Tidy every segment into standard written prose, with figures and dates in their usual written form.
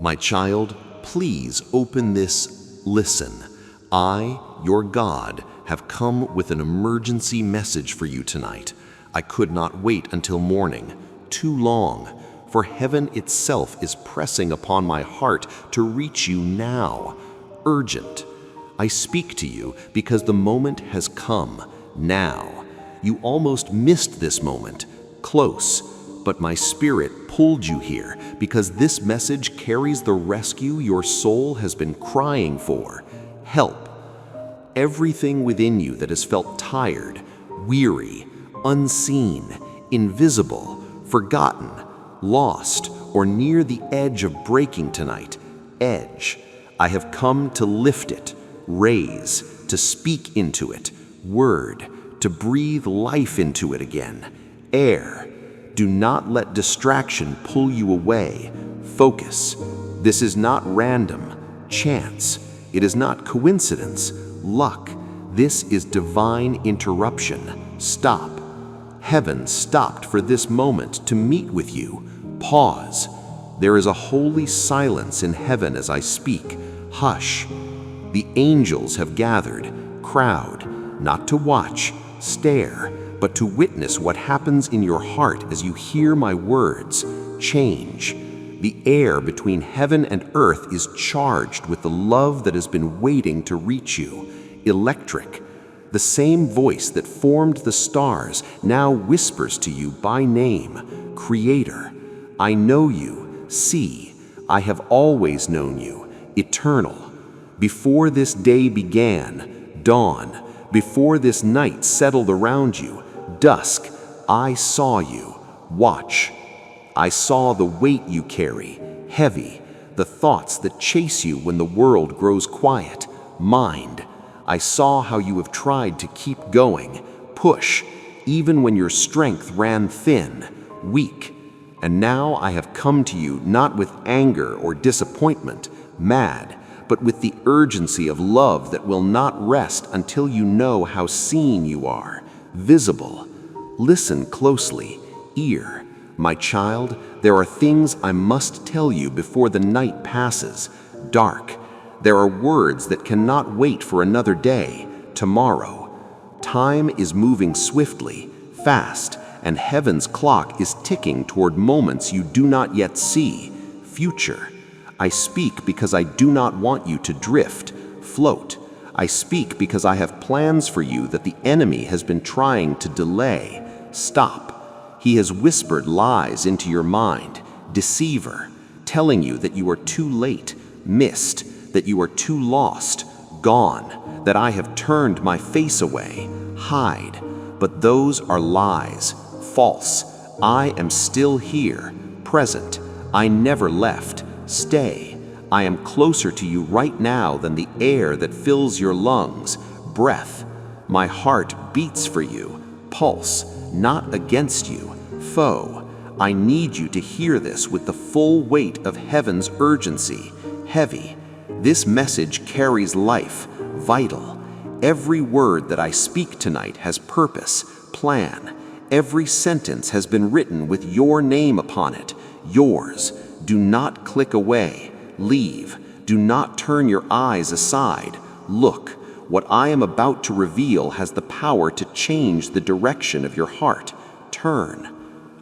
My child, please open this. Listen. I, your God, have come with an emergency message for you tonight. I could not wait until morning. Too long. For heaven itself is pressing upon my heart to reach you now. Urgent. I speak to you because the moment has come. Now. You almost missed this moment. Close. But my spirit pulled you here because this message carries the rescue your soul has been crying for. Help. Everything within you that has felt tired, weary, unseen, invisible, forgotten, lost, or near the edge of breaking tonight. Edge. I have come to lift it, raise, to speak into it. Word. To breathe life into it again. Air. Do not let distraction pull you away. Focus. This is not random, chance. It is not coincidence, luck. This is divine interruption. Stop. Heaven stopped for this moment to meet with you. Pause. There is a holy silence in heaven as I speak. Hush. The angels have gathered. Crowd. Not to watch, stare, but to witness what happens in your heart as you hear my words. Change. The air between heaven and earth is charged with the love that has been waiting to reach you. Electric. The same voice that formed the stars now whispers to you by name. Creator. I know you. See. I have always known you. Eternal. Before this day began, dawn. Before this night settled around you, dusk. I saw you. Watch. I saw the weight you carry, heavy. The thoughts that chase you when the world grows quiet. Mind. I saw how you have tried to keep going, push, even when your strength ran thin, weak. And now I have come to you not with anger or disappointment, mad, but with the urgency of love that will not rest until you know how seen you are, visible. Listen closely, ear. My child, there are things I must tell you before the night passes, dark. There are words that cannot wait for another day, tomorrow. Time is moving swiftly, fast, and heaven's clock is ticking toward moments you do not yet see, future. I speak because I do not want you to drift, float. I speak because I have plans for you that the enemy has been trying to delay. Stop. He has whispered lies into your mind, deceiver, telling you that you are too late, missed, that you are too lost, gone, that I have turned my face away, hide. But those are lies, false. I am still here, present. I never left. Stay. I am closer to you right now than the air that fills your lungs, breath. My heart beats for you, pulse, not against you, foe. I need you to hear this with the full weight of heaven's urgency, heavy. This message carries life, vital. Every word that I speak tonight has purpose, plan. Every sentence has been written with your name upon it, yours. Do not click away, leave. Do not turn your eyes aside. Look, what I am about to reveal has the power to change the direction of your heart. Turn.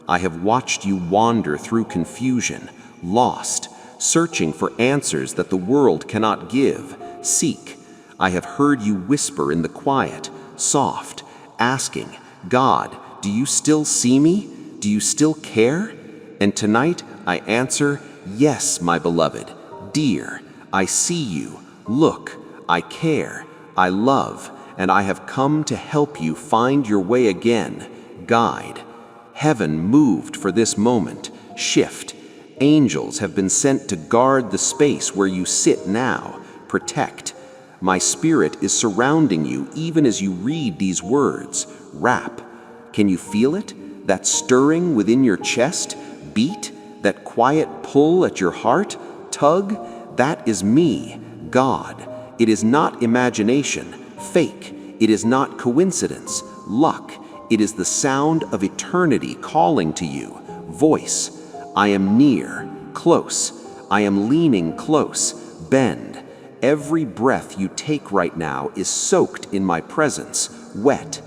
I have watched you wander through confusion, lost, searching for answers that the world cannot give. Seek. I have heard you whisper in the quiet, soft, asking, God, do you still see me? Do you still care? And tonight I answer, yes, my beloved, dear, I see you. Look, I care, I love, and I have come to help you find your way again. Guide. Heaven moved for this moment. Shift. Angels have been sent to guard the space where you sit now. Protect. My spirit is surrounding you even as you read these words. Wrap. Can you feel it? That stirring within your chest? Beat? That quiet pull at your heart? Tug? That is me, God. It is not imagination, fake. It is not coincidence, luck. It is the sound of eternity calling to you. Voice. I am near, close. I am leaning close. Bend. Every breath you take right now is soaked in my presence, wet.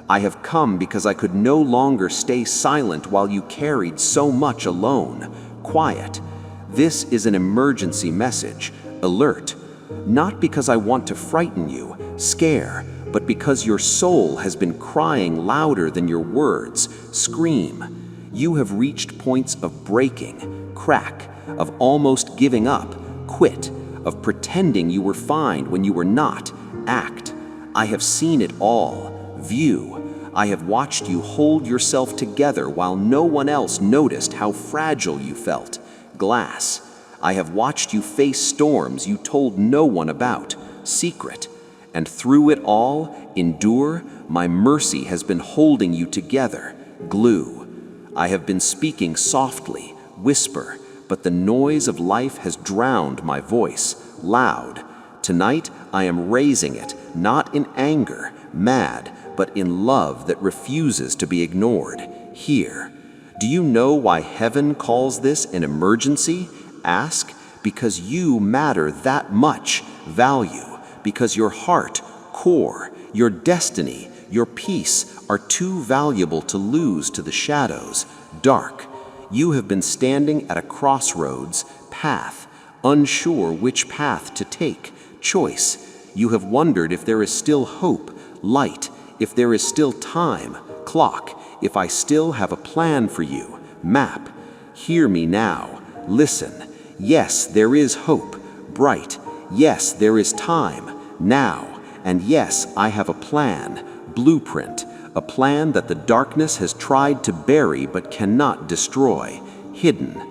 I have come because I could no longer stay silent while you carried so much alone. Quiet. This is an emergency message. Alert. Not because I want to frighten you, scare, but because your soul has been crying louder than your words. Scream. You have reached points of breaking, crack, of almost giving up, quit, of pretending you were fine when you were not. Act. I have seen it all. View. I have watched you hold yourself together while no one else noticed how fragile you felt. Glass. I have watched you face storms you told no one about. Secret. And through it all, endure. My mercy has been holding you together. Glue. I have been speaking softly, whisper, but the noise of life has drowned my voice. Loud. Tonight I am raising it, not in anger, mad, but in love that refuses to be ignored. Here. Do you know why heaven calls this an emergency? Ask. Because you matter that much. Value. Because your heart, core, your destiny, your peace are too valuable to lose to the shadows. Dark. You have been standing at a crossroads, path, unsure which path to take. Choice. You have wondered if there is still hope, light, if there is still time, clock, if I still have a plan for you, map. Hear me now. Listen. Yes, there is hope, bright. Yes, there is time, now. And yes, I have a plan, blueprint, a plan that the darkness has tried to bury but cannot destroy, hidden.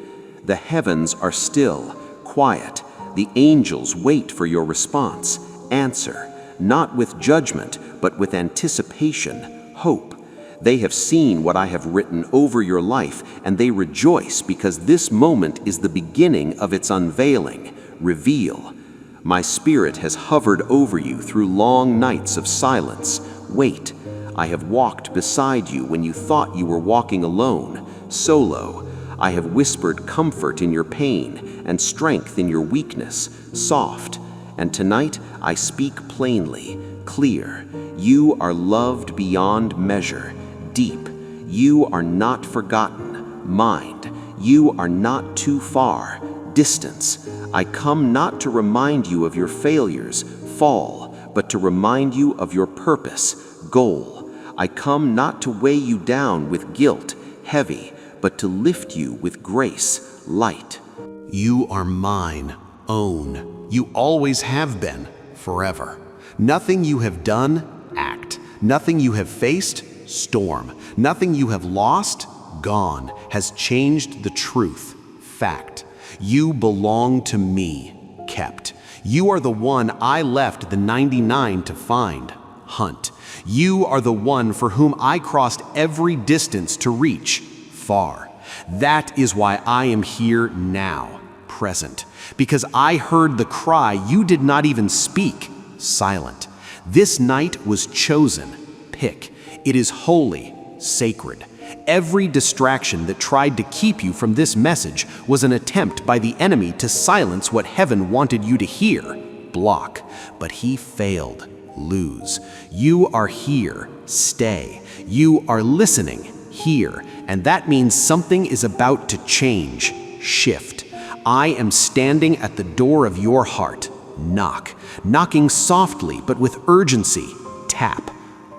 The heavens are still, quiet. The angels wait for your response. Answer, not with judgment, but with anticipation, hope. They have seen what I have written over your life, and they rejoice because this moment is the beginning of its unveiling. Reveal. My spirit has hovered over you through long nights of silence. Wait. I have walked beside you when you thought you were walking alone, solo. I have whispered comfort in your pain and strength in your weakness, soft. And tonight I speak plainly, clear. You are loved beyond measure, deep. You are not forgotten, mind. You are not too far, distance. I come not to remind you of your failures, fall, but to remind you of your purpose, goal. I come not to weigh you down with guilt, heavy, but to lift you with grace, light. You are mine, own. You always have been, forever. Nothing you have done, act. Nothing you have faced, storm. Nothing you have lost, gone, has changed the truth, fact. You belong to me, kept. You are the one I left the 99 to find, hunt. You are the one for whom I crossed every distance to reach, far. That is why I am here now, present. Because I heard the cry you did not even speak, silent. This night was chosen, pick. It is holy, sacred. Every distraction that tried to keep you from this message was an attempt by the enemy to silence what heaven wanted you to hear, block. But he failed, lose. You are here, stay. You are listening, here. And that means something is about to change, shift. I am standing at the door of your heart. Knock. Knocking softly but with urgency. Tap.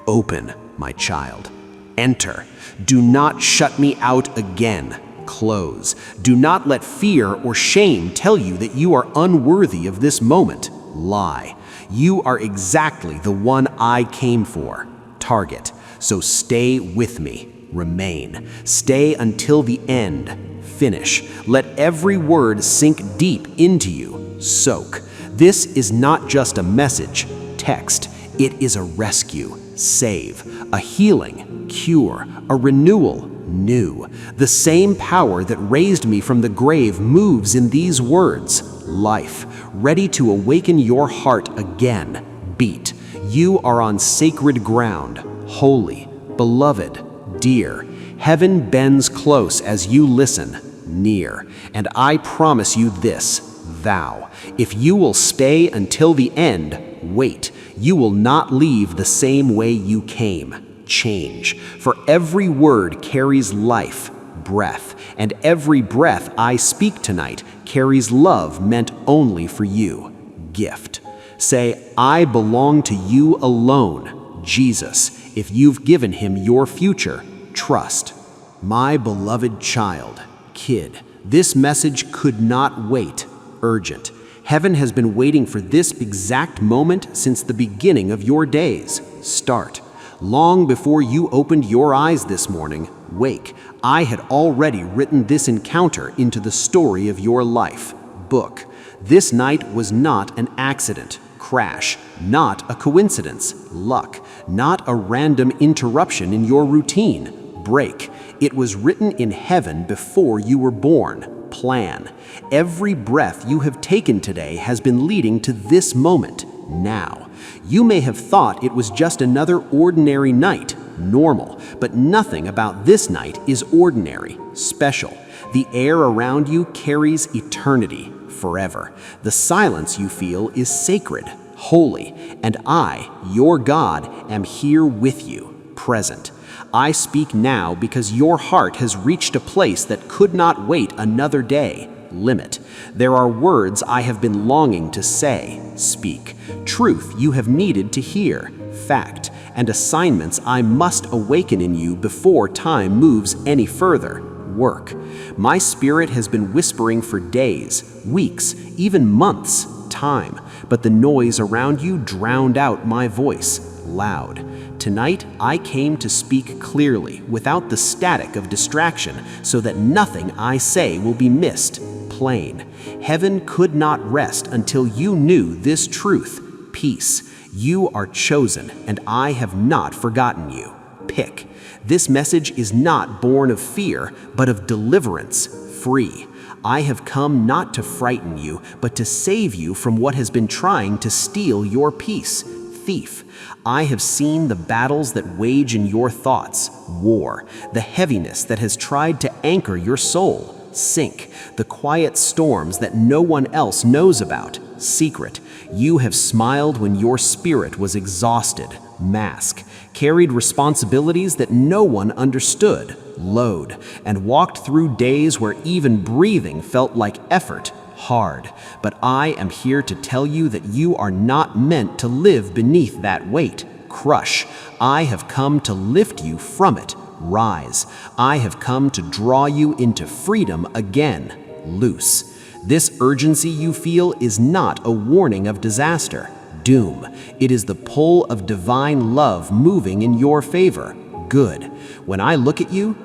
Open, my child. Enter. Do not shut me out again. Close. Do not let fear or shame tell you that you are unworthy of this moment. Lie. You are exactly the one I came for. Target. So stay with me. Remain. Stay until the end. Finish. Let every word sink deep into you. Soak. This is not just a message, text. It is a rescue, save, a healing, cure, a renewal, new. The same power that raised me from the grave moves in these words, life, ready to awaken your heart again. Beat. You are on sacred ground, holy, beloved, dear. Heaven bends close as you listen. near. And I promise you this, thou, if you will stay until the end, wait, you will not leave the same way you came. Change. For every word carries life, breath, and every breath I speak tonight carries love meant only for you. Gift. Say, I belong to you alone, Jesus, if you've given him your future. Trust. My beloved child, kid, this message could not wait. Urgent. Heaven has been waiting for this exact moment since the beginning of your days. Start. Long before you opened your eyes this morning, wake. I had already written this encounter into the story of your life. Book. This night was not an accident, crash, not a coincidence, luck, not a random interruption in your routine, break. It was written in heaven before you were born. Plan. Every breath you have taken today has been leading to this moment, now. You may have thought it was just another ordinary night, normal, but nothing about this night is ordinary, special. The air around you carries eternity, forever. The silence you feel is sacred, holy, and I, your God, am here with you, present. I speak now because your heart has reached a place that could not wait another day. Limit. There are words I have been longing to say, speak. Truth you have needed to hear, fact, and assignments I must awaken in you before time moves any further. Work. My spirit has been whispering for days, weeks, even months, time, but the noise around you drowned out my voice, loud. Tonight, I came to speak clearly, without the static of distraction, so that nothing I say will be missed. Plain. Heaven could not rest until you knew this truth. Peace. You are chosen, and I have not forgotten you. Pick. This message is not born of fear, but of deliverance, free. I have come not to frighten you, but to save you from what has been trying to steal your peace. Thief. I have seen the battles that wage in your thoughts, war, the heaviness that has tried to anchor your soul, sink, the quiet storms that no one else knows about, secret. You have smiled when your spirit was exhausted, mask, carried responsibilities that no one understood, load, and walked through days where even breathing felt like effort, hard. But I am here to tell you that you are not meant to live beneath that weight. Crush. I have come to lift you from it. Rise. I have come to draw you into freedom again. Loose. This urgency you feel is not a warning of disaster, doom. It is the pull of divine love moving in your favor. Good. When I look at you,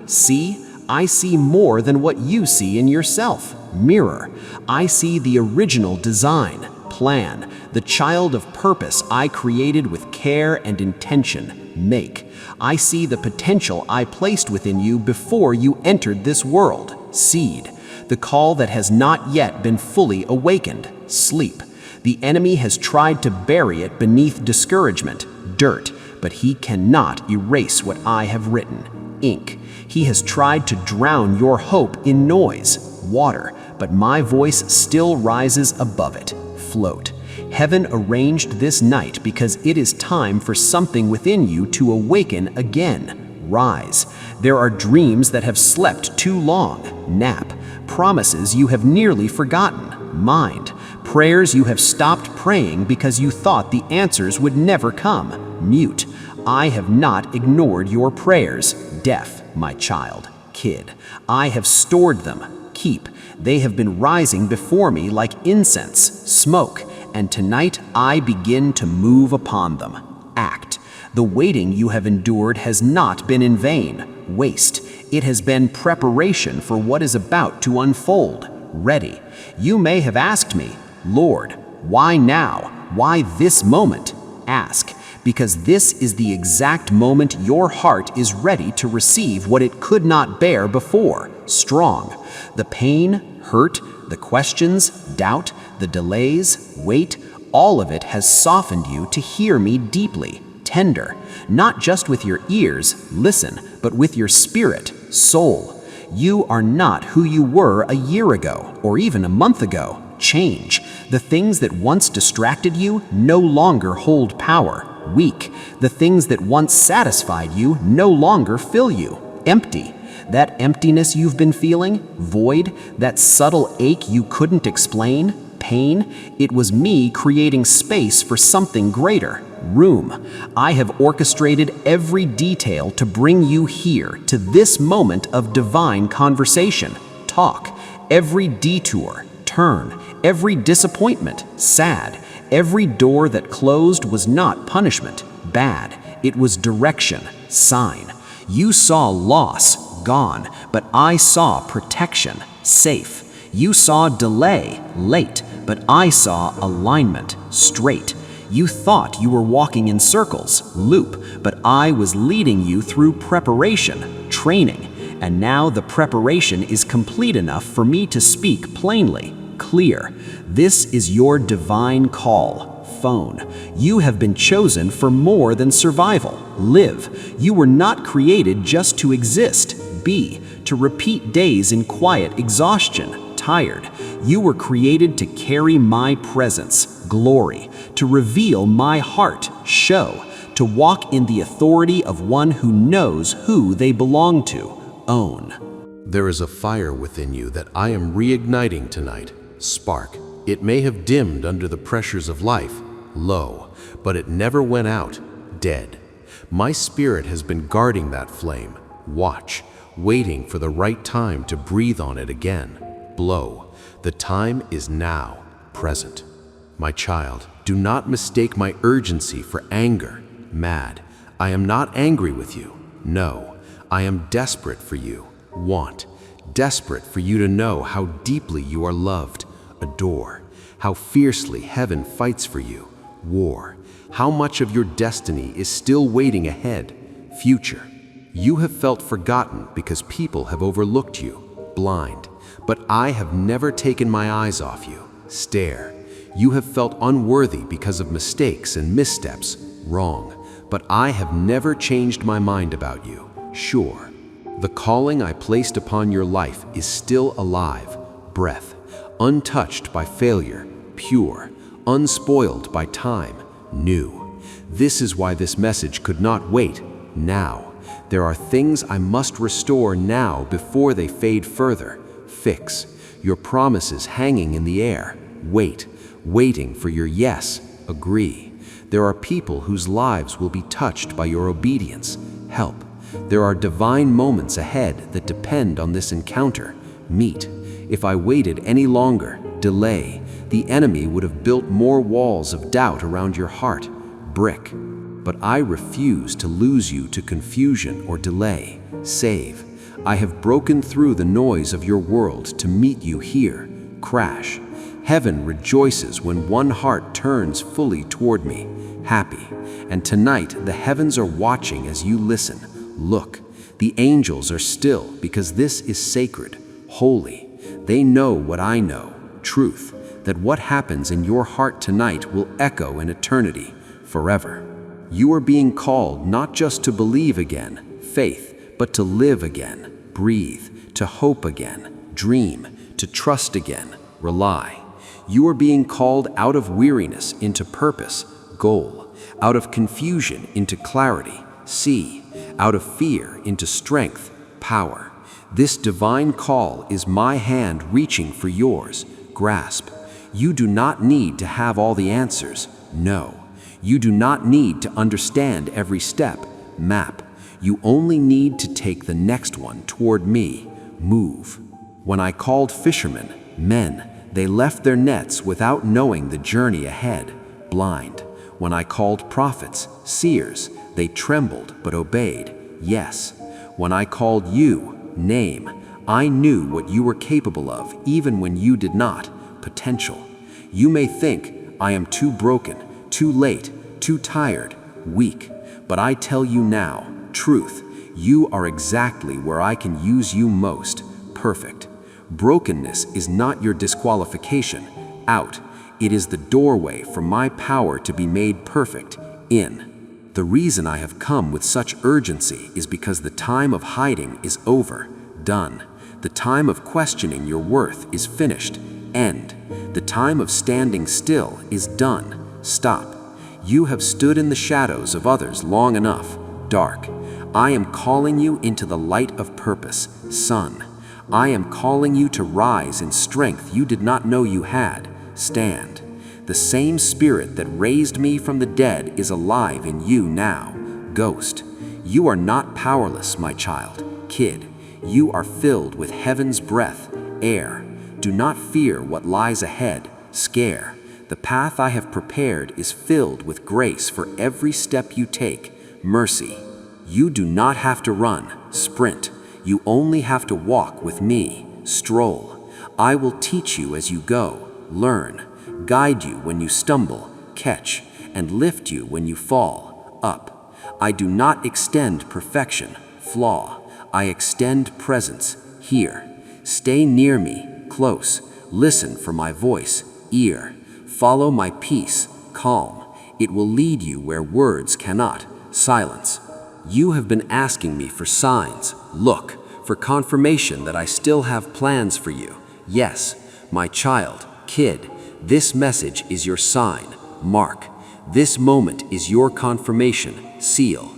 I see more than what you see in yourself. Mirror. I see the original design, plan, the child of purpose I created with care and intention. Make. I see the potential I placed within you before you entered this world. Seed. The call that has not yet been fully awakened. Sleep. The enemy has tried to bury it beneath discouragement, dirt, but he cannot erase what I have written. Ink. He has tried to drown your hope in noise, water, but my voice still rises above it. Float. Heaven arranged this night because it is time for something within you to awaken again. Rise. There are dreams that have slept too long. Nap. Promises you have nearly forgotten. Mind. Prayers you have stopped praying because you thought the answers would never come. Mute. I have not ignored your prayers. Deaf, my child, kid. I have stored them. Keep. They have been rising before me like incense, smoke, and tonight I begin to move upon them. Act. The waiting you have endured has not been in vain. Waste. It has been preparation for what is about to unfold. Ready. You may have asked me, Lord, why now? Why this moment? Ask. Because this is the exact moment your heart is ready to receive what it could not bear before. Strong. The pain, hurt, the questions, doubt, the delays, weight, all of it has softened you to hear me deeply, tender, not just with your ears, listen, but with your spirit, soul. You are not who you were a year ago or even a month ago. Change. The things that once distracted you no longer hold power. Weak. The things that once satisfied you no longer fill you. Empty. That emptiness you've been feeling, void, that subtle ache you couldn't explain, pain, it was me creating space for something greater. Room. I have orchestrated every detail to bring you here to this moment of divine conversation. Talk. Every detour, turn, every disappointment, sad. Every door that closed was not punishment, bad. It was direction, sign. You saw loss, gone, but I saw protection, safe. You saw delay, late, but I saw alignment, straight. You thought you were walking in circles, loop, but I was leading you through preparation, training. And now the preparation is complete enough for me to speak plainly, clear. This is your divine call. Phone. You have been chosen for more than survival. Live. You were not created just to exist. Be. To repeat days in quiet exhaustion. Tired. You were created to carry my presence, glory, to reveal my heart, show, to walk in the authority of one who knows who they belong to, own. There is a fire within you that I am reigniting tonight. Spark. It may have dimmed under the pressures of life, low, but it never went out, dead. My spirit has been guarding that flame. Watch, waiting for the right time to breathe on it again. Blow. The time is now, present. My child, do not mistake my urgency for anger, mad. I am not angry with you. No, I am desperate for you. Want. Desperate for you to know how deeply you are loved. Adore. How fiercely heaven fights for you. War. How much of your destiny is still waiting ahead. Future. You have felt forgotten because people have overlooked you. Blind. But I have never taken my eyes off you. Stare. You have felt unworthy because of mistakes and missteps. Wrong. But I have never changed my mind about you. Sure. The calling I placed upon your life is still alive. Breath. Untouched by failure. Pure. Unspoiled by time. New. This is why this message could not wait. Now. There are things I must restore now before they fade further. Fix. Your promises hanging in the air. Wait. Waiting for your yes. Agree. There are people whose lives will be touched by your obedience. Help. There are divine moments ahead that depend on this encounter. Meet. If I waited any longer, delay, the enemy would have built more walls of doubt around your heart. Brick. But I refuse to lose you to confusion or delay. Save. I have broken through the noise of your world to meet you here. Crash. Heaven rejoices when one heart turns fully toward me. Happy. And tonight the heavens are watching as you listen. Look. The angels are still because this is sacred, holy. They know what I know. Truth. That what happens in your heart tonight will echo in eternity, forever. You are being called not just to believe again, faith, but to live again. Breathe, to hope again, dream, to trust again, rely. You are being called out of weariness into purpose, goal, out of confusion into clarity, see, out of fear into strength, power. This divine call is my hand reaching for yours, grasp. You do not need to have all the answers, no. You do not need to understand every step, map. You only need to take the next one toward me, move. When I called fishermen, men, they left their nets without knowing the journey ahead, blind. When I called prophets, seers, they trembled but obeyed, yes. When I called you, name, I knew what you were capable of even when you did not, potential. You may think, I am too broken, too late, too tired, weak. But I tell you now, truth, you are exactly where I can use you most, perfect. Brokenness is not your disqualification, out. It is the doorway for my power to be made perfect, in. The reason I have come with such urgency is because the time of hiding is over, done. The time of questioning your worth is finished. End. The time of standing still is done. Stop. You have stood in the shadows of others long enough. Dark. I am calling you into the light of purpose. Sun. I am calling you to rise in strength you did not know you had. Stand. The same spirit that raised me from the dead is alive in you now. Ghost. You are not powerless, my child. Kid. You are filled with heaven's breath, air. Do not fear what lies ahead. Scare. The path I have prepared is filled with grace for every step you take. Mercy. You do not have to run, sprint. You only have to walk with me. Stroll. I will teach you as you go. Learn. Guide you when you stumble. Catch. And lift you when you fall. Up. I do not extend perfection. Flaw. I extend presence. Here. Stay near me. Close. Listen for my voice. Ear. Follow my peace. Calm. It will lead you where words cannot. Silence. You have been asking me for signs. Look. For confirmation that I still have plans for you. Yes, my child, kid, this message is your sign. Mark. This moment is your confirmation. Seal.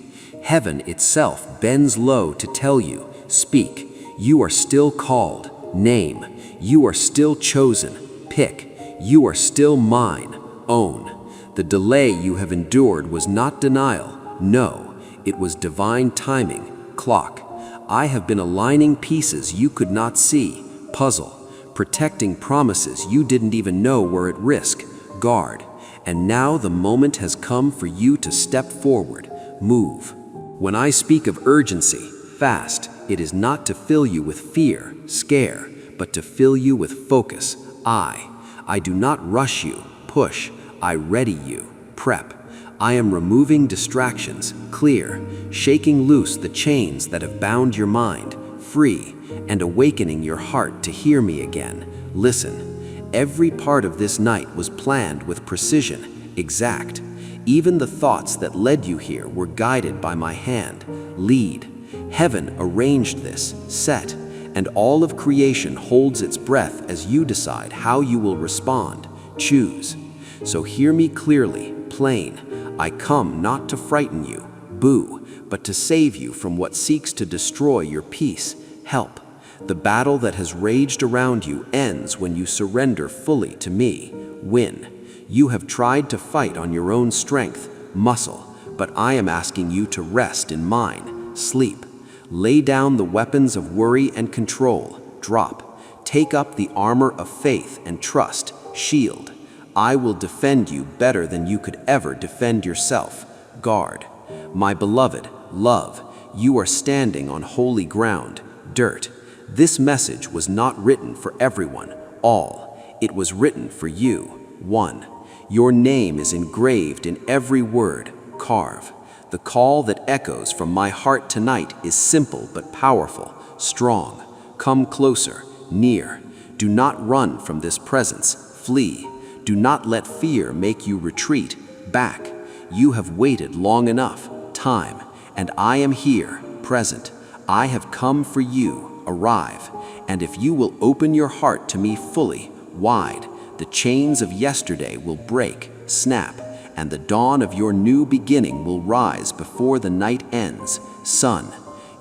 Heaven itself bends low to tell you. Speak. You are still called. Name. You are still chosen. Pick. You are still mine. Own. The delay you have endured was not denial. No, it was divine timing. Clock. I have been aligning pieces you could not see. Puzzle. Protecting promises you didn't even know were at risk. Guard. And now the moment has come for you to step forward. Move. When I speak of urgency, fast, it is not to fill you with fear, scare, but to fill you with focus. I do not rush you, push. I ready you, prep. I am removing distractions, clear, shaking loose the chains that have bound your mind, free, and awakening your heart to hear me again. Listen, every part of this night was planned with precision, exact. Even the thoughts that led you here were guided by my hand. Lead. Heaven arranged this, set, and all of creation holds its breath as you decide how you will respond. Choose. So hear me clearly, plain. I come not to frighten you, boo, but to save you from what seeks to destroy your peace. Help. The battle that has raged around you ends when you surrender fully to me. Win. You have tried to fight on your own strength, muscle, but I am asking you to rest in mine. Sleep. Lay down the weapons of worry and control. Drop. Take up the armor of faith and trust. Shield. I will defend you better than you could ever defend yourself. Guard. My beloved, love, you are standing on holy ground. Dirt. This message was not written for everyone, all. It was written for you. One. Your name is engraved in every word. Carve. The call that echoes from my heart tonight is simple but powerful, strong. Come closer, near. Do not run from this presence. Flee. Do not let fear make you retreat. Back. You have waited long enough. Time. And I am here, present. I have come for you. Arrive. And if you will open your heart to me fully, wide, the chains of yesterday will break, snap, and the dawn of your new beginning will rise before the night ends. Son,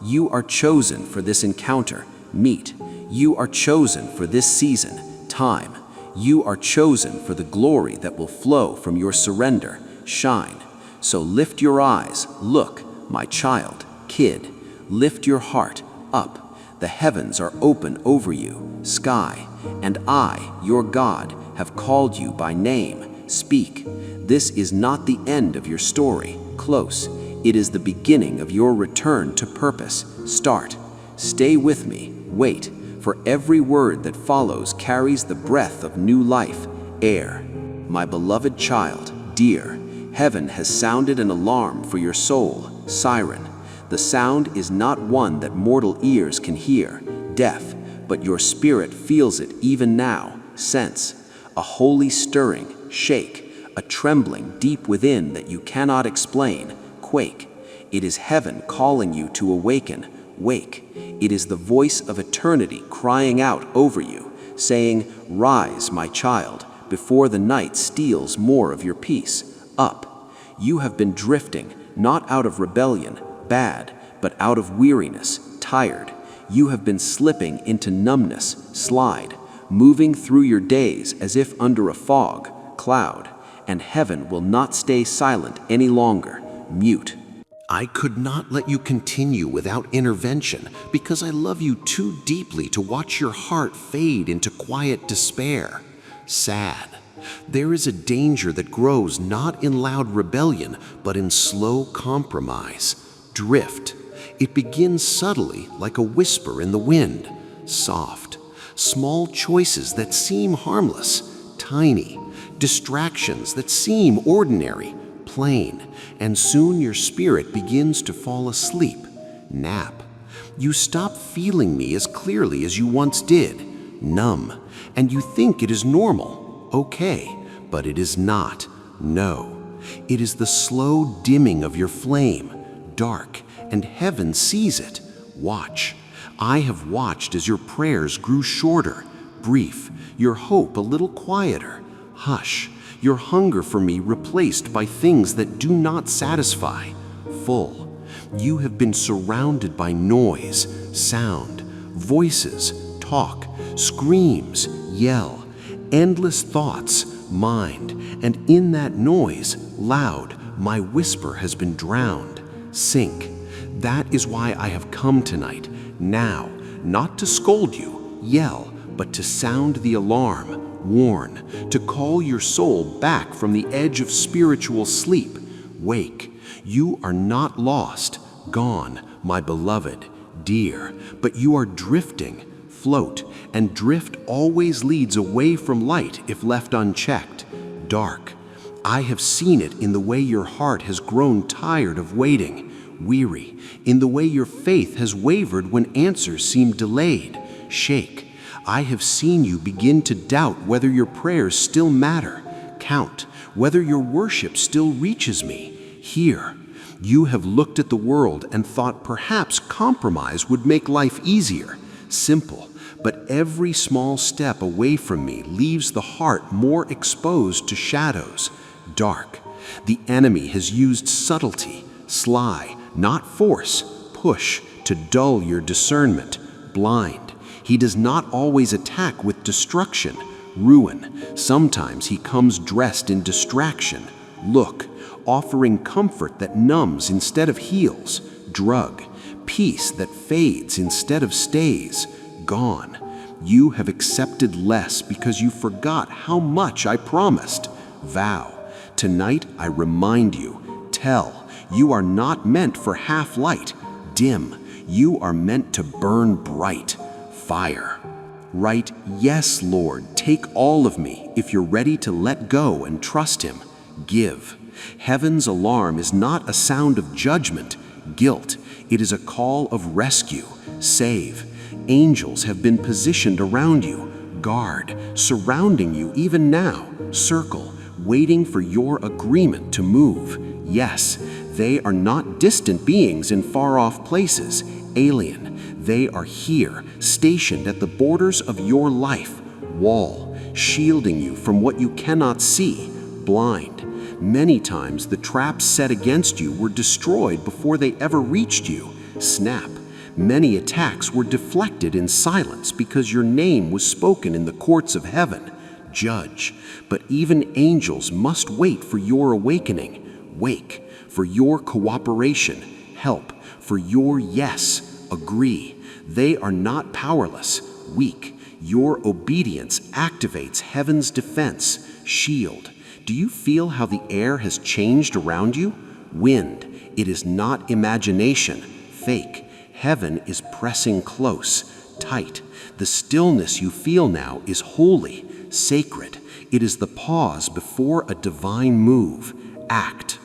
you are chosen for this encounter. Meet. You are chosen for this season. Time. You are chosen for the glory that will flow from your surrender. Shine. So lift your eyes. Look, my child, kid. Lift your heart up. The heavens are open over you. Sky. And I, your God, have called you by name. Speak. This is not the end of your story. Close. It is the beginning of your return to purpose. Start. Stay with me. Wait. For every word that follows carries the breath of new life. Air. My beloved child, dear, heaven has sounded an alarm for your soul. Siren. The sound is not one that mortal ears can hear. Deaf. But your spirit feels it even now. Sense. A holy stirring. Shake. A trembling deep within that you cannot explain. Quake. It is heaven calling you to awaken. Wake. It is the voice of eternity crying out over you, saying, "Rise, my child, before the night steals more of your peace. Up. You have been drifting, not out of rebellion, bad, but out of weariness, tired. You have been slipping into numbness, slide, moving through your days as if under a fog, cloud, and heaven will not stay silent any longer, mute. I could not let you continue without intervention because I love you too deeply to watch your heart fade into quiet despair. Sad. There is a danger that grows not in loud rebellion, but in slow compromise. Drift. It begins subtly, like a whisper in the wind. Soft. Small choices that seem harmless. Tiny. Distractions that seem ordinary. Plain. And soon your spirit begins to fall asleep. Nap. You stop feeling me as clearly as you once did. Numb. And you think it is normal. Okay. But it is not. No. It is the slow dimming of your flame. Dark. And heaven sees it. Watch. I have watched as your prayers grew shorter, brief, your hope a little quieter. Hush. Your hunger for me replaced by things that do not satisfy. Full. You have been surrounded by noise, sound, voices, talk, screams, yell, endless thoughts, mind, and in that noise, loud, my whisper has been drowned. Sink. That is why I have come tonight, now, not to scold you, yell, but to sound the alarm, warn, to call your soul back from the edge of spiritual sleep. Wake. You are not lost, gone, my beloved, dear, but you are drifting. Float, and drift always leads away from light if left unchecked. Dark. I have seen it in the way your heart has grown tired of waiting, weary, in the way your faith has wavered when answers seem delayed. Shake. I have seen you begin to doubt whether your prayers still matter. Count whether your worship still reaches me. Hear. You have looked at the world and thought perhaps compromise would make life easier, simple, but every small step away from me leaves the heart more exposed to shadows. Dark. The enemy has used subtlety, sly, not force, push, to dull your discernment. Blind. He does not always attack with destruction, ruin. Sometimes he comes dressed in distraction. Look, offering comfort that numbs instead of heals. Drug. Peace that fades instead of stays. Gone. You have accepted less because you forgot how much I promised. Vow. Tonight I remind you. Tell. You are not meant for half light. Dim. You are meant to burn bright. Fire. Write, "Yes, Lord, take all of me," if you're ready to let go and trust Him. Give. Heaven's alarm is not a sound of judgment, guilt. It is a call of rescue. Save. Angels have been positioned around you. Guard, surrounding you even now. Circle, waiting for your agreement to move. Yes, they are not distant beings in far-off places, alien. They are here, stationed at the borders of your life. Wall, shielding you from what you cannot see. Blind. Many times the traps set against you were destroyed before they ever reached you. Snap. Many attacks were deflected in silence because your name was spoken in the courts of heaven. Judge. But even angels must wait for your awakening. Wake. For your cooperation. Help. For your yes. Agree. They are not powerless, weak. Your obedience activates heaven's defense, shield. Do you feel how the air has changed around you? Wind. It is not imagination, fake. Heaven is pressing close, tight. The stillness you feel now is holy, sacred. It is the pause before a divine move. Act.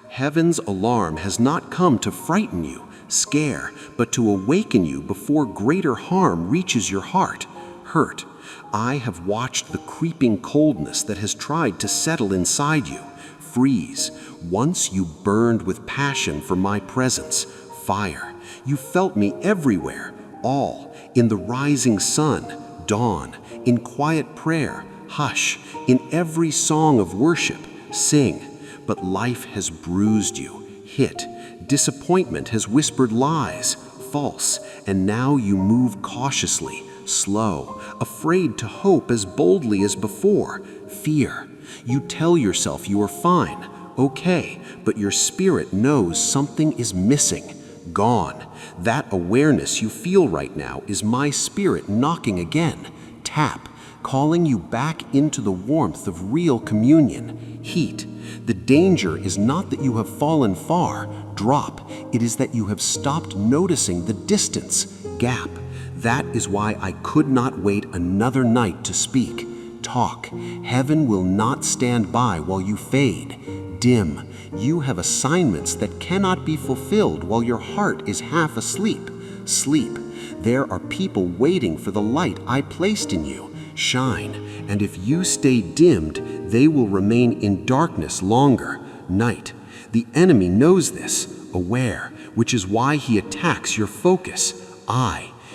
Heaven's alarm has not come to frighten you, scare, but to awaken you before greater harm reaches your heart. Hurt. I have watched the creeping coldness that has tried to settle inside you. Freeze. Once you burned with passion for my presence. Fire. You felt me everywhere. all, in the rising sun, dawn, in quiet prayer, hush, in every song of worship, sing. But life has bruised you, hit. Disappointment has whispered lies, false, and now you move cautiously, slow, afraid to hope as boldly as before. Fear. You tell yourself you are fine, okay, but your spirit knows something is missing, gone. That awareness you feel right now is my spirit knocking again. Tap, calling you back into the warmth of real communion, heat. The danger is not that you have fallen far, drop. It is that you have stopped noticing the distance, gap. That is why I could not wait another night to speak. Talk. Heaven will not stand by while you fade. Dim. You have assignments that cannot be fulfilled while your heart is half asleep. Sleep. There are people waiting for the light I placed in you. Shine. And if you stay dimmed, they will remain in darkness longer. Night. The enemy knows this, aware, which is why he attacks your focus.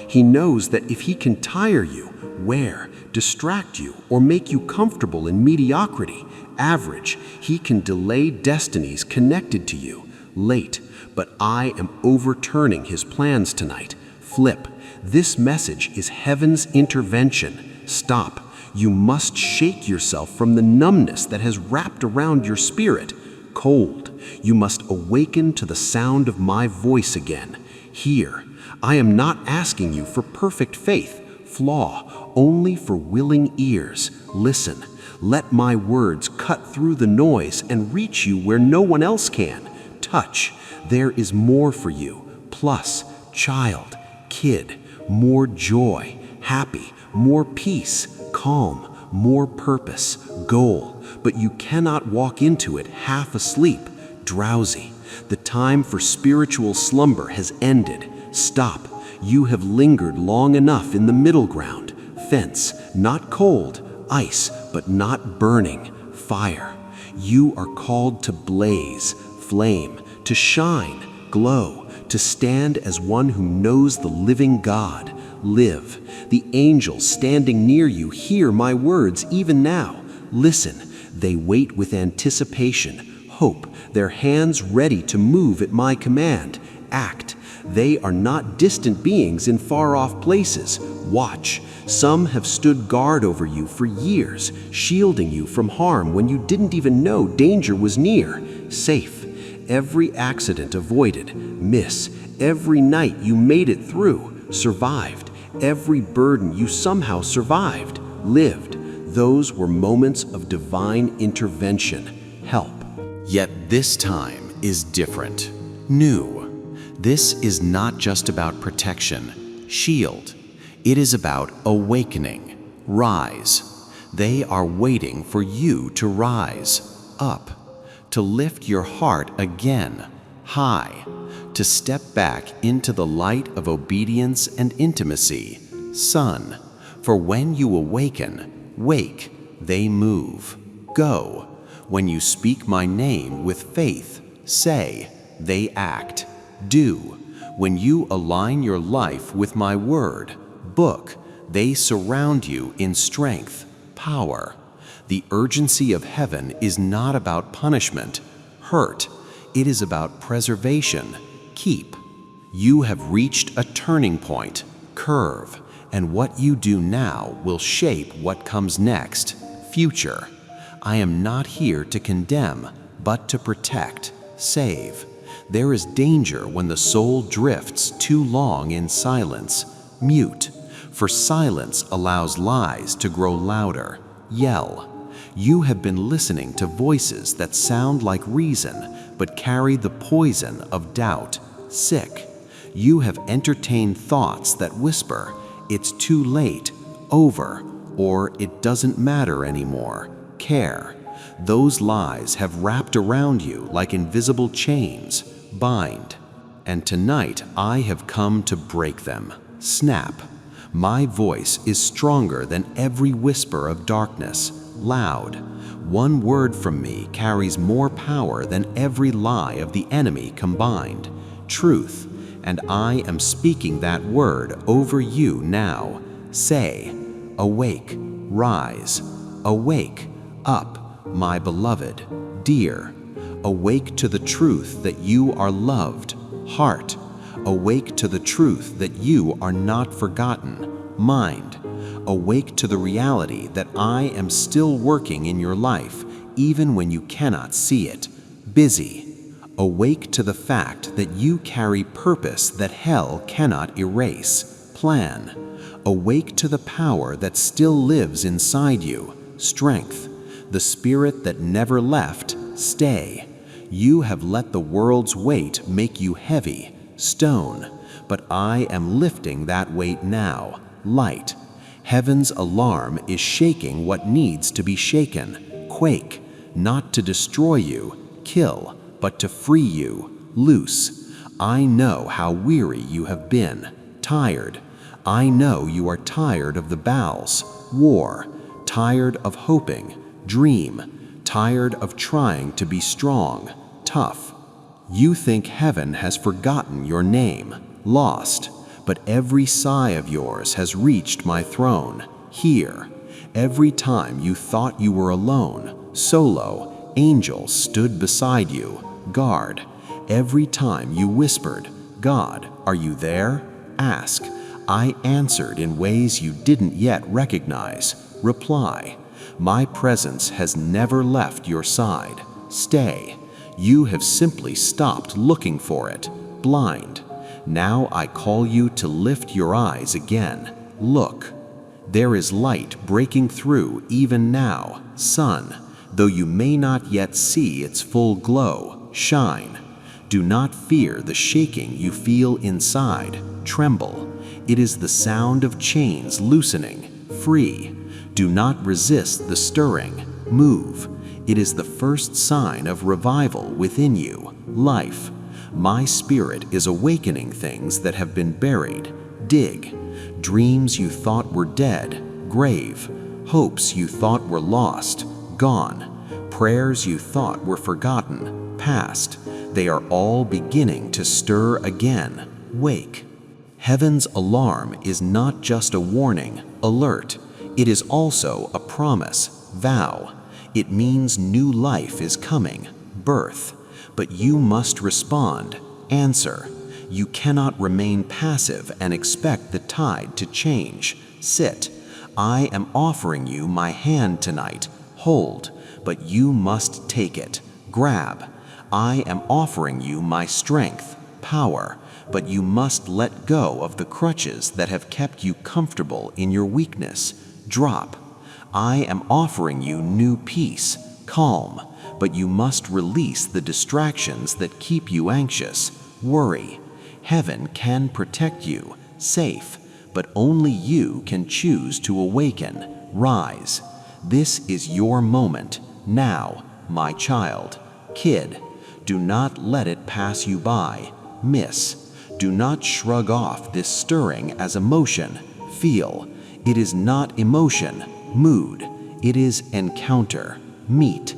He knows that if he can tire you, wear, distract you, or make you comfortable in mediocrity, average, he can delay destinies connected to you. Late, but I am overturning his plans tonight. Flip. This message is heaven's intervention. Stop. You must shake yourself from the numbness that has wrapped around your spirit. Cold. You must awaken to the sound of my voice again. Hear. I am not asking you for perfect faith, flaw, only for willing ears. Listen. Let my words cut through the noise and reach you where no one else can. Touch. There is more for you. Plus, child, kid, more joy, happy, more peace, calm, more purpose, goal. But you cannot walk into it half asleep, drowsy. The time for spiritual slumber has ended. Stop. You have lingered long enough in the middle ground. Fence, not cold, ice, but not burning, fire. You are called to blaze, flame, to shine, glow, to stand as one who knows the living God. Live. The angels standing near you hear my words even now. Listen. They wait with anticipation, hope, their hands ready to move at my command. Act. They are not distant beings in far-off places. Watch. Some have stood guard over you for years, shielding you from harm when you didn't even know danger was near. Safe. Every accident avoided. Miss. Every night you made it through. Survived. Every burden you somehow survived. Lived. Those were moments of divine intervention. Help. Yet this time is different, new. This is not just about protection, shield. It is about awakening, rise. They are waiting for you to rise, up, to lift your heart again, high, to step back into the light of obedience and intimacy, Son. For when you awaken, wake, they move, go. When you speak my name with faith, say, they act, do. When you align your life with my word, book, they surround you in strength, power. The urgency of heaven is not about punishment, hurt. It is about preservation, keep. You have reached a turning point, curve, and what you do now will shape what comes next, future. I am not here to condemn, but to protect, save. There is danger when the soul drifts too long in silence, mute. For silence allows lies to grow louder, yell. You have been listening to voices that sound like reason, but carry the poison of doubt, sick. You have entertained thoughts that whisper, it's too late, over, or it doesn't matter anymore, care. Those lies have wrapped around you like invisible chains, bind. And tonight I have come to break them, snap. My voice is stronger than every whisper of darkness, loud. One word from me carries more power than every lie of the enemy combined. Truth. and I am speaking that word over you now. Say, awake, rise, awake, up, my beloved, dear. Awake to the truth that you are loved, heart. Awake to the truth that you are not forgotten, mind. Awake to the reality that I am still working in your life, even when you cannot see it. Busy. Awake to the fact that you carry purpose that hell cannot erase. Plan. Awake to the power that still lives inside you. Strength. The spirit that never left. Stay. You have let the world's weight make you heavy, stone, but I am lifting that weight now. Light. Heaven's alarm is shaking what needs to be shaken. Quake. Not to destroy you, kill, but to free you, loose. I know how weary you have been, tired. I know you are tired of the battles, war, tired of hoping, dream, tired of trying to be strong, tough. You think heaven has forgotten your name, lost, but every sigh of yours has reached my throne, here. Every time you thought you were alone, solo, angels stood beside you, guard. Every time you whispered, God, are you there? Ask. I answered in ways you didn't yet recognize. Reply. My presence has never left your side. Stay. You have simply stopped looking for it, blind. Now I call you to lift your eyes again. Look. There is light breaking through even now, sun. Though you may not yet see its full glow, shine. Do not fear the shaking you feel inside, tremble. It is the sound of chains loosening, free. Do not resist the stirring, move. It is the first sign of revival within you, life. My spirit is awakening things that have been buried. Dig. Dreams you thought were dead, grave. Hopes you thought were lost, gone. Prayers you thought were forgotten, past. They are all beginning to stir again. Wake. Heaven's alarm is not just a warning, alert. It is also a promise, vow. It means new life is coming, birth. But you must respond, answer. You cannot remain passive and expect the tide to change. Sit. I am offering you my hand tonight. Hold, but you must take it. Grab. I am offering you my strength, power, but you must let go of the crutches that have kept you comfortable in your weakness. Drop. I am offering you new peace, calm, but you must release the distractions that keep you anxious, worry. Heaven can protect you, safe, but only you can choose to awaken, rise. This is your moment, now, my child, kid. Do not let it pass you by, miss. Do not shrug off this stirring as emotion, feel. It is not emotion, mood. It is encounter, meet.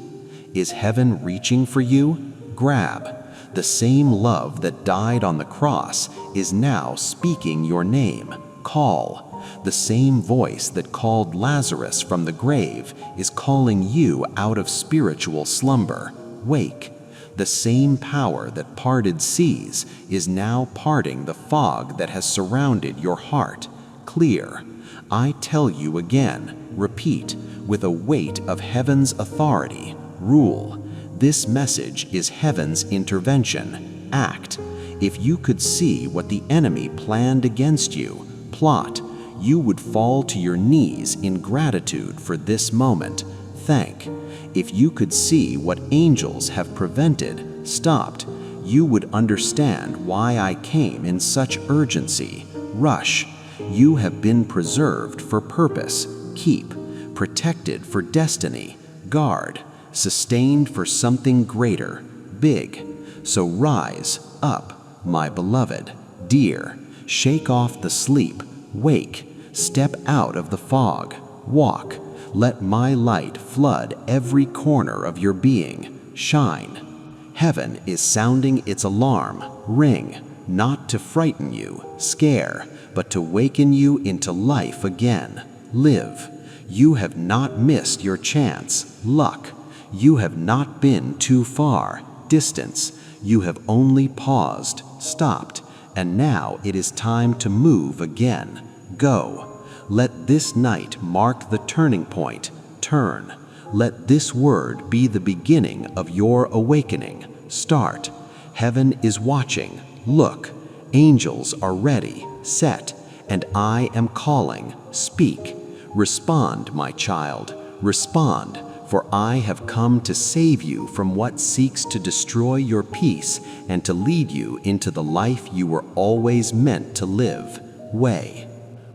Is heaven reaching for you? Grab. The same love that died on the cross is now speaking your name. Call. The same voice that called Lazarus from the grave is calling you out of spiritual slumber. Wake. The same power that parted seas is now parting the fog that has surrounded your heart. Clear. I tell you again, repeat, with a weight of heaven's authority, rule. This message is heaven's intervention. Act. If you could see what the enemy planned against you, plot, you would fall to your knees in gratitude for this moment. Thank. If you could see what angels have prevented, stopped, you would understand why I came in such urgency. Rush. You have been preserved for purpose. Keep. Protected for destiny. Guard. Sustained for something greater, big. So rise up, my beloved, dear. Shake off the sleep, wake. Step out of the fog, walk. Let my light flood every corner of your being. Shine. Heaven is sounding its alarm. Ring. not to frighten you, scare, but to waken you into life again. Live. You have not missed your chance. Luck. You have not been too far. Distance. You have only paused, stopped, and now it is time to move again. Go. Let this night mark the turning point. Turn. Let this word be the beginning of your awakening. Start. Heaven is watching. Look. Angels are ready, set, and I am calling. Speak. Respond, my child. Respond, for I have come to save you from what seeks to destroy your peace and to lead you into the life you were always meant to live. Way.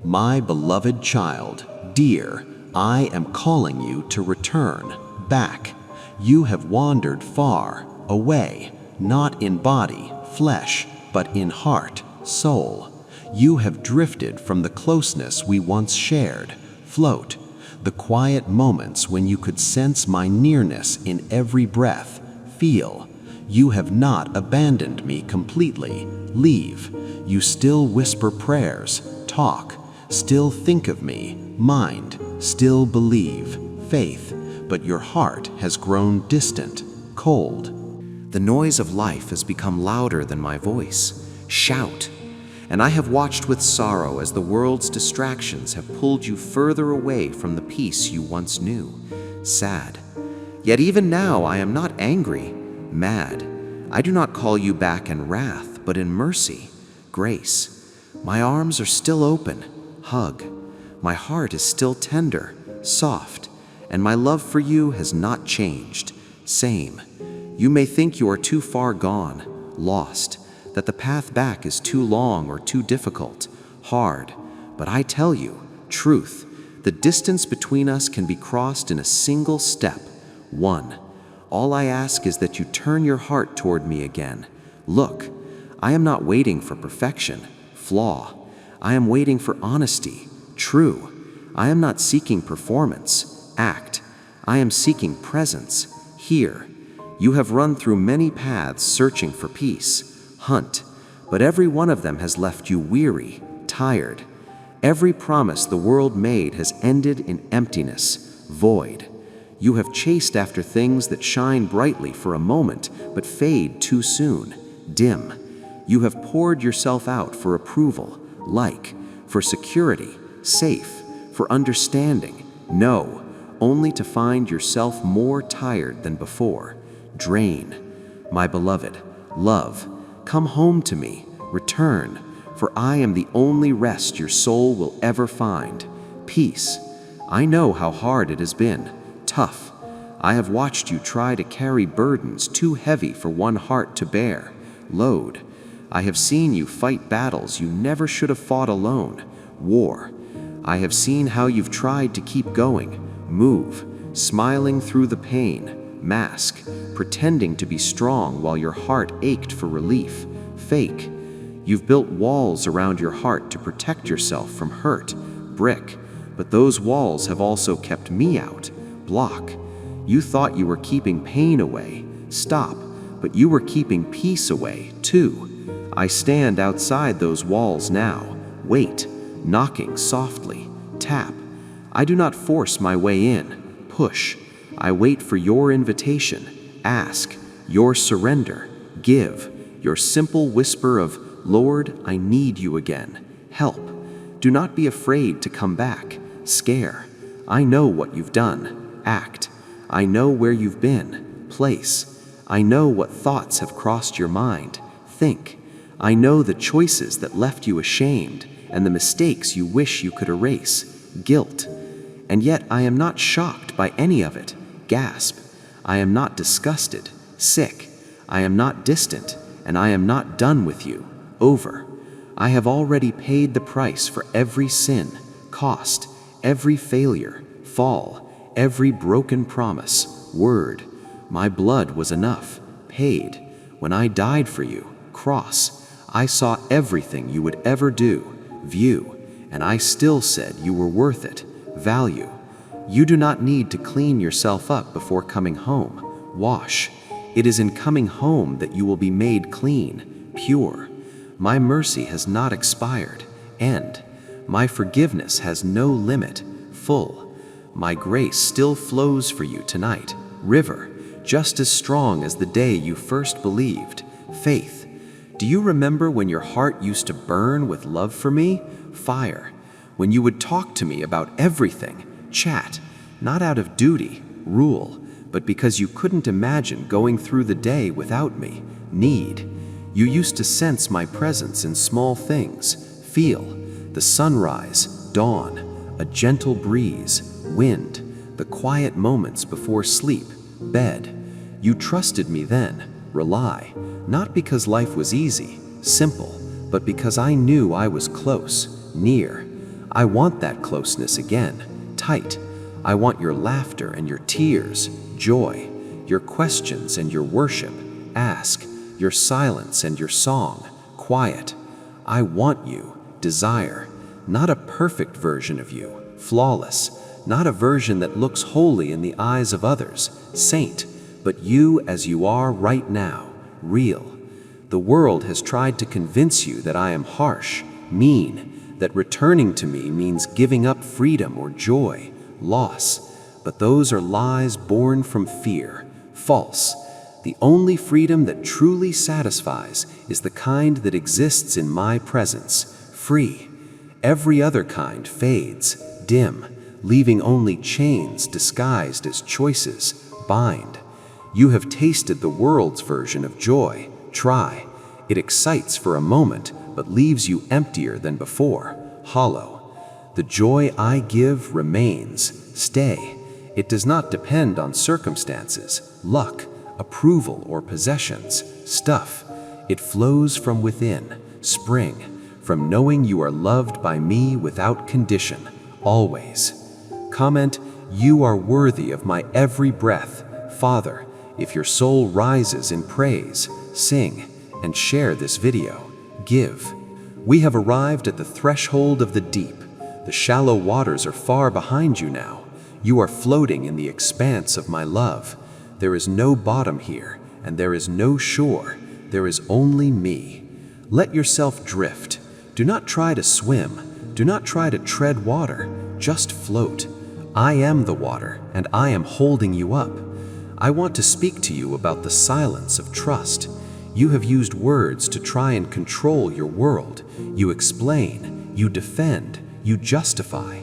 My beloved child, dear, I am calling you to return back. You have wandered far, away, not in body, flesh, but in heart, soul. You have drifted from the closeness we once shared. Float. The quiet moments when you could sense my nearness in every breath. Feel. You have not abandoned me completely. Leave. You still whisper prayers, talk, still think of me, mind, still believe, faith, but your heart has grown distant, cold. The noise of life has become louder than my voice. Shout. And I have watched with sorrow as the world's distractions have pulled you further away from the peace you once knew. Sad. Yet even now I am not angry, mad. I do not call you back in wrath, but in mercy, grace. My arms are still open. Hug. My heart is still tender, soft, and my love for you has not changed. Same. You may think you are too far gone, lost, that the path back is too long or too difficult, hard, but I tell you, truth, the distance between us can be crossed in a single step, one. All I ask is that you turn your heart toward me again. Look, I am not waiting for perfection, flaw. I am waiting for honesty, true. I am not seeking performance, act. I am seeking presence, here. You have run through many paths searching for peace, hunt, but every one of them has left you weary, tired. Every promise the world made has ended in emptiness, void. You have chased after things that shine brightly for a moment, but fade too soon, dim. You have poured yourself out for approval, like, for security, safe, for understanding, no, only to find yourself more tired than before. Drain. My beloved, love, come home to me, return, for I am the only rest your soul will ever find. Peace. I know how hard it has been, tough. I have watched you try to carry burdens too heavy for one heart to bear. Load. I have seen you fight battles you never should have fought alone. War. I have seen how you've tried to keep going, move, smiling through the pain, mask, pretending to be strong while your heart ached for relief, fake. You've built walls around your heart to protect yourself from hurt, brick, but those walls have also kept me out, block. You thought you were keeping pain away, stop, but you were keeping peace away, too. I stand outside those walls now, wait, knocking softly, tap. I do not force my way in, push. I wait for your invitation, ask, your surrender, give, your simple whisper of, Lord, I need you again, help. Do not be afraid to come back, scare. I know what you've done, act. I know where you've been, place. I know what thoughts have crossed your mind, think. I know the choices that left you ashamed and the mistakes you wish you could erase, guilt. And yet I am not shocked by any of it, gasp. I am not disgusted, sick. I am not distant, and I am not done with you, over. I have already paid the price for every sin, cost, every failure, fall, every broken promise, word. My blood was enough, paid. When I died for you, cross, I saw everything you would ever do, view, and I still said you were worth it, value. You do not need to clean yourself up before coming home, wash. It is in coming home that you will be made clean, pure. My mercy has not expired, and my forgiveness has no limit, full. My grace still flows for you tonight, river, just as strong as the day you first believed. Faith. Do you remember when your heart used to burn with love for me? Fire. When you would talk to me about everything, chat, not out of duty, rule, but because you couldn't imagine going through the day without me. Need. You used to sense my presence in small things, feel the sunrise, dawn, a gentle breeze, wind, the quiet moments before sleep, bed. You trusted me then, rely, not because life was easy, simple, but because I knew I was close, near. I want that closeness again, tight. I want your laughter and your tears, joy, your questions and your worship, ask, your silence and your song, quiet. I want you, desire, not a perfect version of you, flawless, not a version that looks holy in the eyes of others, saint, but you as you are right now, real. The world has tried to convince you that I am harsh, mean, that returning to me means giving up freedom or joy, loss, but those are lies born from fear, false. The only freedom that truly satisfies is the kind that exists in my presence, free. Every other kind fades, dim, leaving only chains disguised as choices, bind. You have tasted the world's version of joy, try. It excites for a moment, but leaves you emptier than before, hollow. The joy I give remains, stay. It does not depend on circumstances, luck, approval, or possessions, stuff. It flows from within, spring, from knowing you are loved by me without condition, always. Comment, you are worthy of my every breath. Father, if your soul rises in praise, sing, and share this video. Give. We have arrived at the threshold of the deep. The shallow waters are far behind you now. You are floating in the expanse of my love. There is no bottom here, and there is no shore. There is only me. Let yourself drift. Do not try to swim. Do not try to tread water. Just float. I am the water, and I am holding you up. I want to speak to you about the silence of trust. You have used words to try and control your world. You explain, you defend, you justify.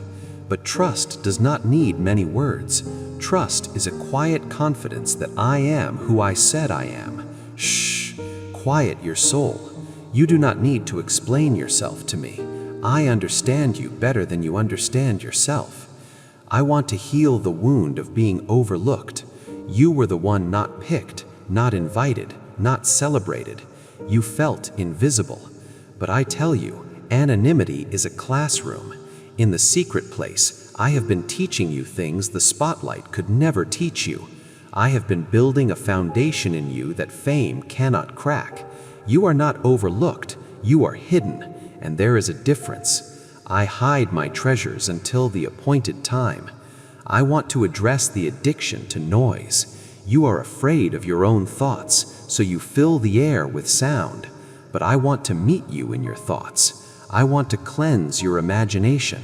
But trust does not need many words. Trust is a quiet confidence that I am who I said I am. Shh, quiet your soul. You do not need to explain yourself to me. I understand you better than you understand yourself. I want to heal the wound of being overlooked. You were the one not picked, not invited, not celebrated. You felt invisible. But I tell you, anonymity is a classroom. In the secret place, I have been teaching you things the spotlight could never teach you. I have been building a foundation in you that fame cannot crack. You are not overlooked, you are hidden, and there is a difference. I hide my treasures until the appointed time. I want to address the addiction to noise. You are afraid of your own thoughts, so you fill the air with sound. But I want to meet you in your thoughts. I want to cleanse your imagination.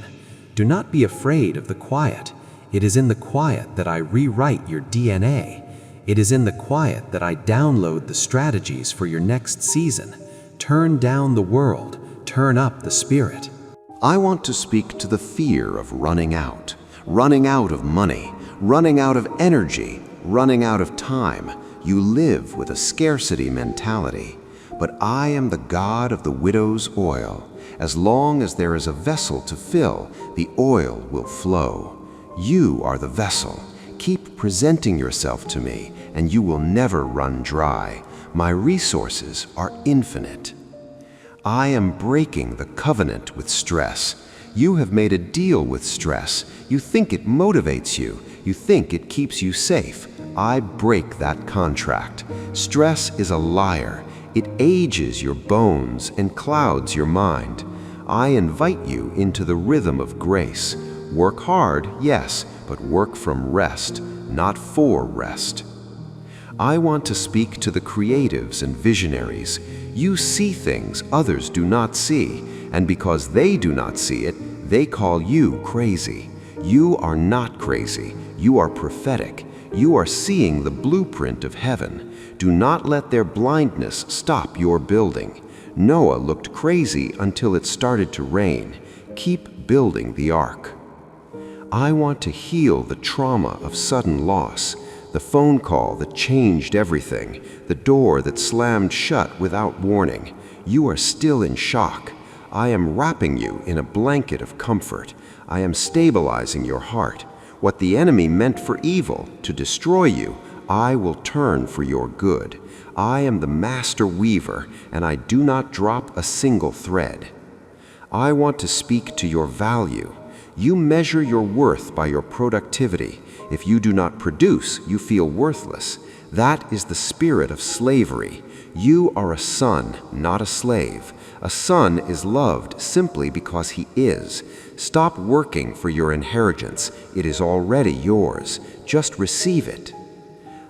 Do not be afraid of the quiet. It is in the quiet that I rewrite your DNA. It is in the quiet that I download the strategies for your next season. Turn down the world, turn up the spirit. I want to speak to the fear of running out of money, running out of energy, running out of time. You live with a scarcity mentality. But I am the God of the widow's oil. As long as there is a vessel to fill, the oil will flow. You are the vessel. Keep presenting yourself to me, and you will never run dry. My resources are infinite. I am breaking the covenant with stress. You have made a deal with stress. You think it motivates you. You think it keeps you safe. I break that contract. Stress is a liar. It ages your bones and clouds your mind. I invite you into the rhythm of grace. Work hard, yes, but work from rest, not for rest. I want to speak to the creatives and visionaries. You see things others do not see, and because they do not see it, they call you crazy. You are not crazy. You are prophetic. You are seeing the blueprint of heaven. Do not let their blindness stop your building. Noah looked crazy until it started to rain. Keep building the ark. I want to heal the trauma of sudden loss, the phone call that changed everything, the door that slammed shut without warning. You are still in shock. I am wrapping you in a blanket of comfort. I am stabilizing your heart. What the enemy meant for evil, to destroy you, I will turn for your good. I am the master weaver, and I do not drop a single thread. I want to speak to your value. You measure your worth by your productivity. If you do not produce, you feel worthless. That is the spirit of slavery. You are a son, not a slave. A son is loved simply because he is. Stop working for your inheritance. It is already yours. Just receive it.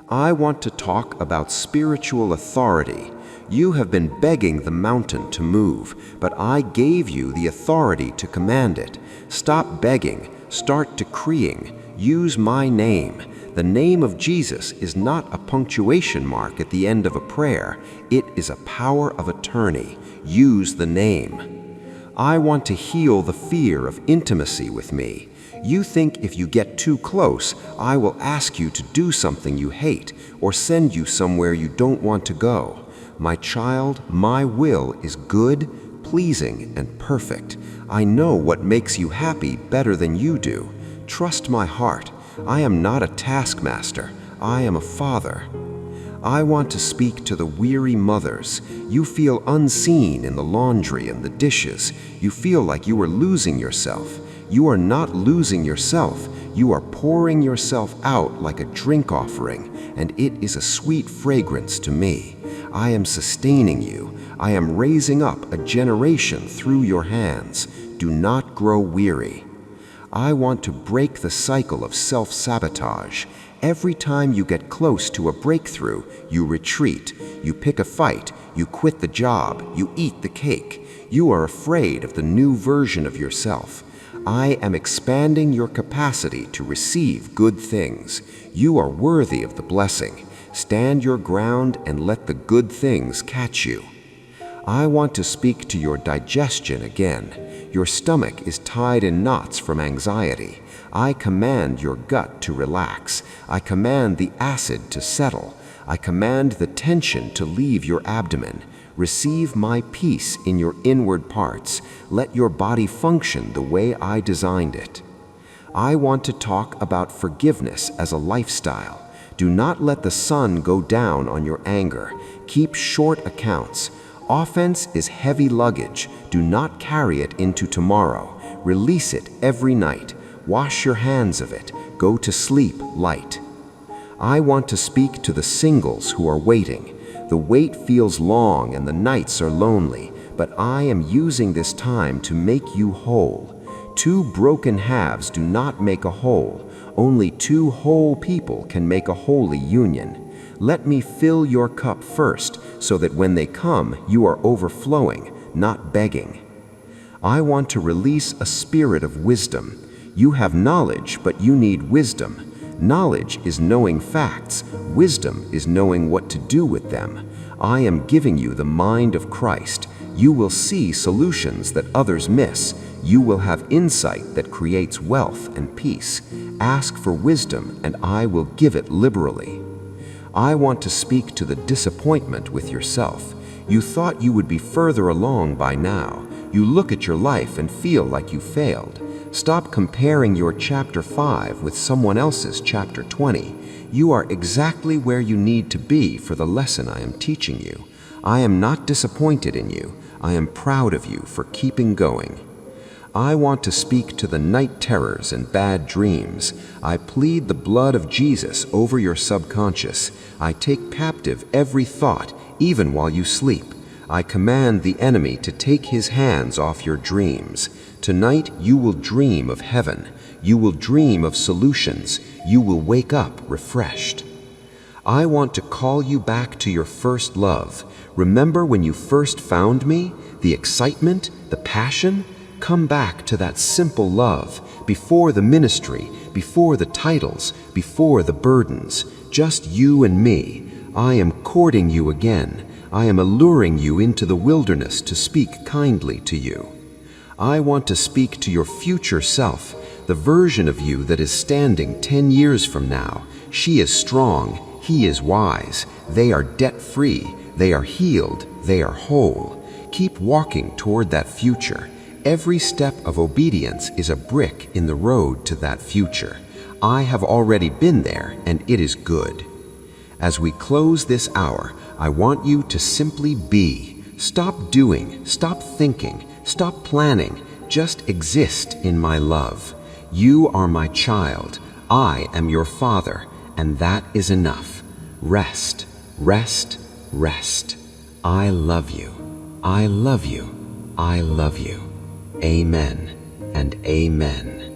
I want to talk about spiritual authority. You have been begging the mountain to move, but I gave you the authority to command it. Stop begging. Start decreeing. Use my name. The name of Jesus is not a punctuation mark at the end of a prayer. It is a power of attorney. Use the name. I want to heal the fear of intimacy with me. You think if you get too close, I will ask you to do something you hate or send you somewhere you don't want to go. My child, my will is good, pleasing, and perfect. I know what makes you happy better than you do. Trust my heart. I am not a taskmaster. I am a father. I want to speak to the weary mothers. You feel unseen in the laundry and the dishes. You feel like you are losing yourself. You are not losing yourself. You are pouring yourself out like a drink offering, and it is a sweet fragrance to me. I am sustaining you. I am raising up a generation through your hands. Do not grow weary. I want to break the cycle of self-sabotage. Every time you get close to a breakthrough, you retreat, you pick a fight, you quit the job, you eat the cake. You are afraid of the new version of yourself. I am expanding your capacity to receive good things. You are worthy of the blessing. Stand your ground and let the good things catch you. I want to speak to your digestion again. Your stomach is tied in knots from anxiety. I command your gut to relax. I command the acid to settle. I command the tension to leave your abdomen. Receive my peace in your inward parts. Let your body function the way I designed it. I want to talk about forgiveness as a lifestyle. Do not let the sun go down on your anger. Keep short accounts. Offense is heavy luggage. Do not carry it into tomorrow. Release it every night. Wash your hands of it. Go to sleep light. I want to speak to the singles who are waiting. The wait feels long and the nights are lonely, but I am using this time to make you whole. Two broken halves do not make a whole. Only two whole people can make a holy union. Let me fill your cup first, so that when they come, you are overflowing, not begging. I want to release a spirit of wisdom. You have knowledge, but you need wisdom. Knowledge is knowing facts. Wisdom is knowing what to do with them. I am giving you the mind of Christ. You will see solutions that others miss. You will have insight that creates wealth and peace. Ask for wisdom, and I will give it liberally. I want to speak to the disappointment with yourself. You thought you would be further along by now. You look at your life and feel like you failed. Stop comparing your chapter 5 with someone else's chapter 20. You are exactly where you need to be for the lesson I am teaching you. I am not disappointed in you. I am proud of you for keeping going. I want to speak to the night terrors and bad dreams. I plead the blood of Jesus over your subconscious. I take captive every thought, even while you sleep. I command the enemy to take his hands off your dreams. Tonight you will dream of heaven. You will dream of solutions. You will wake up refreshed. I want to call you back to your first love. Remember when you first found me? The excitement, the passion? Come back to that simple love, before the ministry, before the titles, before the burdens. Just you and me. I am courting you again. I am alluring you into the wilderness to speak kindly to you. I want to speak to your future self, the version of you that is standing 10 years from now. She is strong, he is wise, they are debt-free, they are healed, they are whole. Keep walking toward that future. Every step of obedience is a brick in the road to that future. I have already been there, and it is good. As we close this hour, I want you to simply be. Stop doing, stop thinking, stop planning. Just exist in my love. You are my child. I am your father, and that is enough. Rest, rest, rest. I love you. I love you. I love you. Amen and amen.